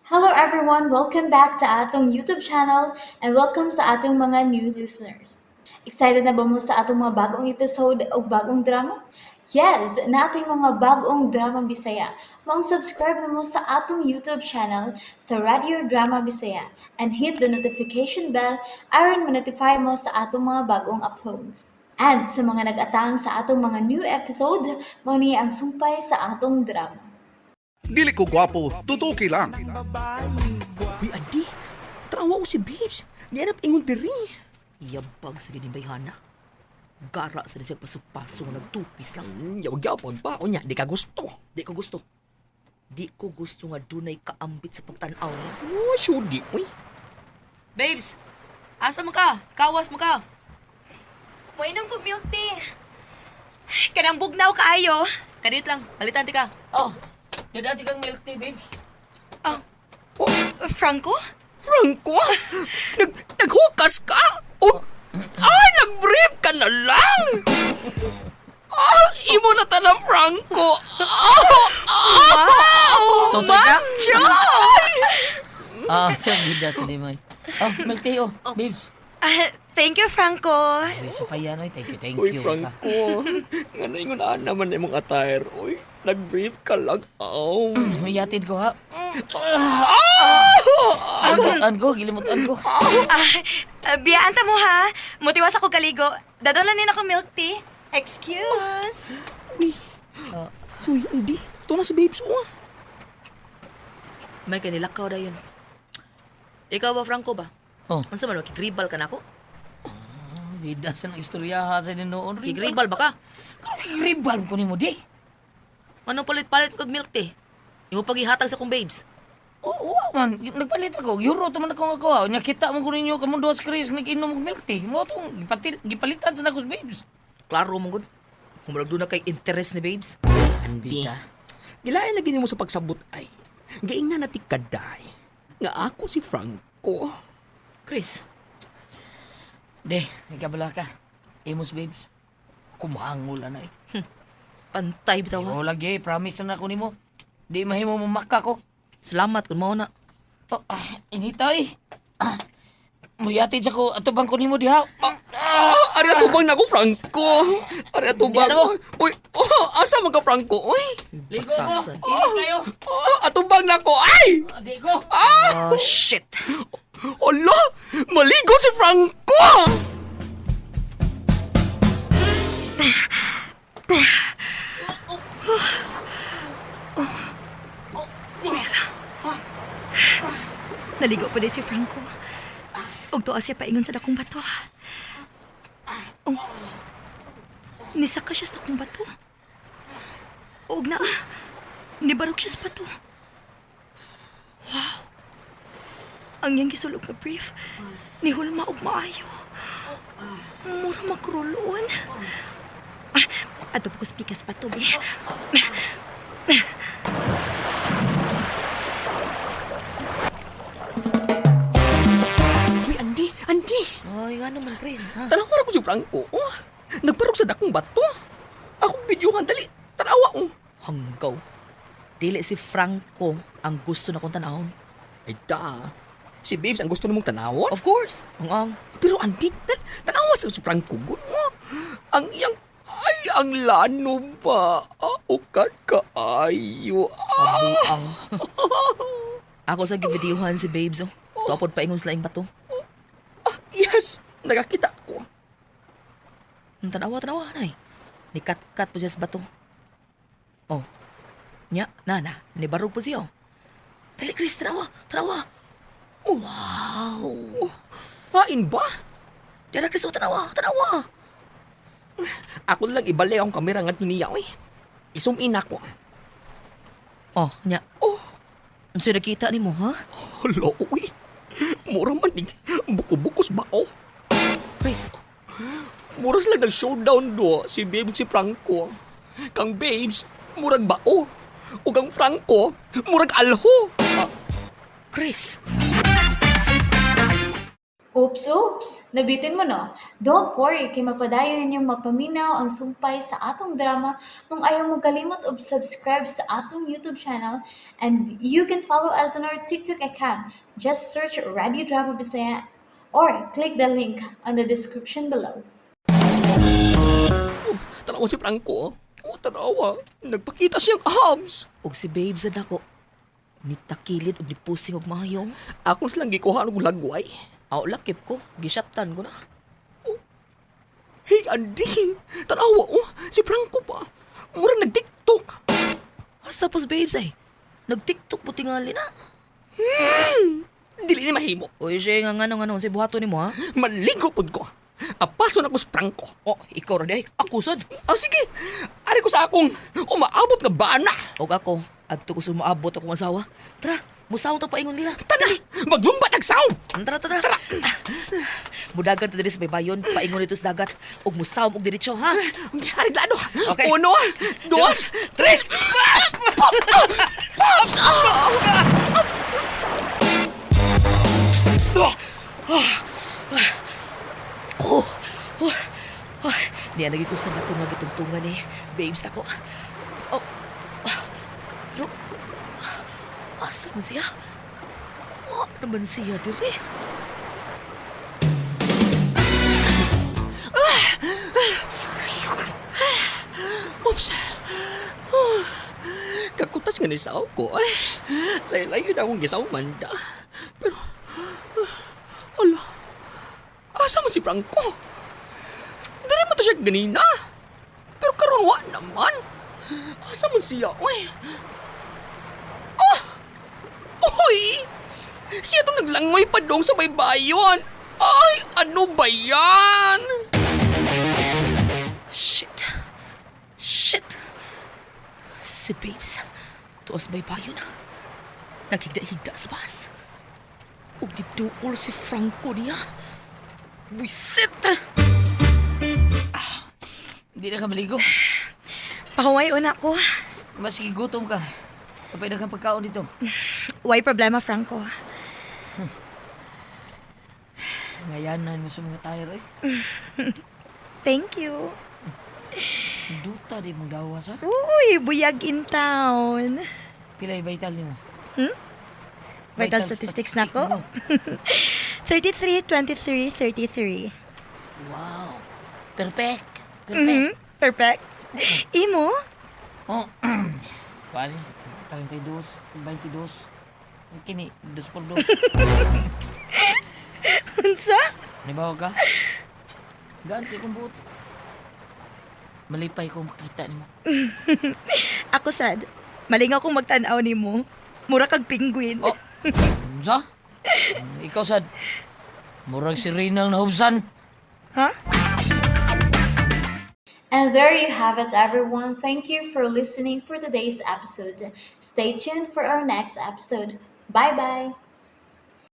Hello everyone! Welcome back to atong YouTube channel and welcome sa atong mga new listeners. Excited na ba mo sa atong mga bagong episode o bagong drama? Yes, na ating mga bagong drama Bisaya. Subscribe na mo sa atong YouTube channel sa Radio Drama Bisaya and hit the notification bell aron ma-notify mo sa atong mga bagong uploads. And sa mga nag-atang sa atong mga new episode, mo ni ang sumpay sa atong drama. Dili ko gwapo, tutuki lang. Uy, Adi, tarawa ko si Babes. Di anap ingon diri. Yabag sa ginimbayhana. Gara sa siya pasok-pasok nagtupis lang. Yawag-yawag pa. O niya, di ka gusto. Di ko gusto. Di ko gusto nga dunay kaambit sa pagtanaw niya. Oh, sure di. Uy, Babes! Asa mo ka? Kawas mo ka? Mainom kog milk tea. Kanang bugnaw kaayo. Kadit lang. Halitan ti ka. Oh, Dadati kang milk tea, Babes. Franco? Franco? Naghukas ka? O, nag-brief ka na lang? Imo na tanang Franco. Totoy ka? Bida si Dimay. Milk tea, babes. Thank you, Franco. Ay, sa payan, thank you. Uy, Franco. Nga na ingon naman na mong attire. Uy, nag-brief ka lang. May yatid ko, ha? Gilimutan ko. Biyaan ta mo ha. Mutiwas ako kaligo. Dadolan din ako milk tea. Excuse. Uy, Uy, hindi. Ito na si Babes. May kanilakaw na yun. Ikaw ba, Franco ba? Oh. Ano sa man, kigribal ka na ako? Bida sa nang istoryaha sa ninoon. Kigribal ba ka? Kigribal ko ni mo, di. Ano palit-palit kog milk tea? Imo paghihatag sa kong babes. Oo, man. Nagpalit ako. Euro taman ako nga ko, ha. Nakita mo ko ninyo kamong dos Chris nag-inom og milk tea. Mo itong gipalitan sa nakos, babes. Klaro mo gud. Kumulag doon na kay interest ni babes. Bida. Gilayan lagi mo sa pagsabot ay. Gaing na natikaday. Nga ako si Franco. Chris, De, ikabala ka. Amos, babes. Kumangol na pantay bitaw ha. Oo, lagi. Promise na ako ni mo. Di mahimo mo maka ko. Salamat kung mao na. Oh, inita Muyatid ko. Atubang ko ni mo diha. Ari atubang na ko, Franco. Ari atubang. Hindi, ano? Uy, asa man ka, Franco? Uy, Ligo mo. Batasan. Init kayo. atubang na ko. Ay! Di ko. Oh, shit. Ala, maligo si Franco! Naligo pa din si Franco. Og tuwa siya paingon sa dakong bato. Nisaka siya sa dakong bato. Og nibarog siya sa bato. Wow. Ang iyang gisulog nga brief, ni Hulma og maayo. Mura magkrulon. Ato po ko spikas pa to, be. Uy, Andy! Ay, nga naman, Chris, ha? Tanawa ko si Franco. Nagparog sa dakong bato. Akong videohan, dali. Tanawa ko. Hanggaw. Dili si Franco ang gusto na kong tanahon. Ay da. Si Babes ang gusto namong tanawa. Of course. Ang Pero Andy, tanawa sa si Franco. Ang iyang... Ay, ang lano ba? Ukat kaayo. abuang. Ako sa givideohan si Babes, oh. Tuwapod pa ingon sila ing bato. Yes, nakakita ko. Ang tanawa, nay. Nikat-kat po siya sa bato. Oh. Nya, nana, nibarog po siya, oh. Dali, Chris, tanawa. Wow. Hain ba? Diyan na, Chris, oh, tanawa. Ako lang ibalik ang kamera nga niya, eh. Isum in ako. Oh, nya. Ano siya nakita ni mo, ha? Hala, uy. Mura man ni. Buko-bukos ba, oh? Chris, Muras lang nag-showdown do si Babes si Franco. Kang Babes, murag bao. O kang Franco, murag alho. Chris. Oops! Nabitin mo no? Don't worry, kay mapadayon ninyong mapaminaw ang sumpay sa atong drama kung ayaw mo kalimot og subscribe sa atong YouTube channel and you can follow us on our TikTok account. Just search Radio Drama Bisaya or click the link on the description below. Tanawa si Franco. Tanawa. Nagpakita siyang abs. Og si babes na ako. Nitakilid og nipusing og mahayong. Ako silang gikuha ng lagway. Aw lakip ko, gisyaptan ko na. Hey, Andy. Tanawa, si Franco pa. Murang nag-tiktok. Basta tapos babes ay. Nag-tiktok po tingali na. Dili ni mahimo. Uy, siya nga nga si buhato ni mo ha? Maligo pod ko. Apason ako si Franco. Oh, ikaw rin ay. Ako sad. Sige. Ari ko sa akong umaabot nga bana. Og ako, adto ko sumaabot akong asawa. Tara, musaw to paingon nila. Tana, maglumbat ang sound. Tara. Mudagan ta diri sa baybayon, paingon dito sa dagat. Og musaw og diretso ha. Ari glado. Okay. 1, 2, 3. Pops! Niya lagi ko sa bato nga gitungtungan eh. Babes ako. Oh. Pero, asa man siya? Naman siya diri. Oops. Kakutas nga ni sao ko. Layo-layo na akong gisaw manda. Pero, ala, asa man si Franco? Dali mo to siya ganina. Pero karon wa naman. Asa man siya, oy? Oy! Siya itong naglangoy pa dong sa baybayon. Ay, ano ba yan? Shit. Si Babes, tuos baybayon. Naghigda-higda sa bus. Ug dituol si Franco niya. Buisit! Hindi na ka maligo. Pahuway una ko. Masige gutom ka. Kapay na kang pagkaon dito. Why problema, Franco? Ngayanan mo sa mga tire eh. Thank you. Duta di mong dawas ha. Uy, buyag in town. Pilay vital ni mo. Vital statistics na ko. 33, 23, 33. Wow. Perfect. Perfect. Imo? Oh. Pari, 32, 22. Kini, 2 por 2. Unsa? Nabaw ka? Ganti kong buti. Malipay kong makita ni mo. Ako sad. Malingaw kong magtanaw ni mo. Mura kag penguin. Oh, sa? Ikaw sad. Murag si Reynal na hubsan. Ha? And there you have it, everyone. Thank you for listening for today's episode. Stay tuned for our next episode. Bye bye.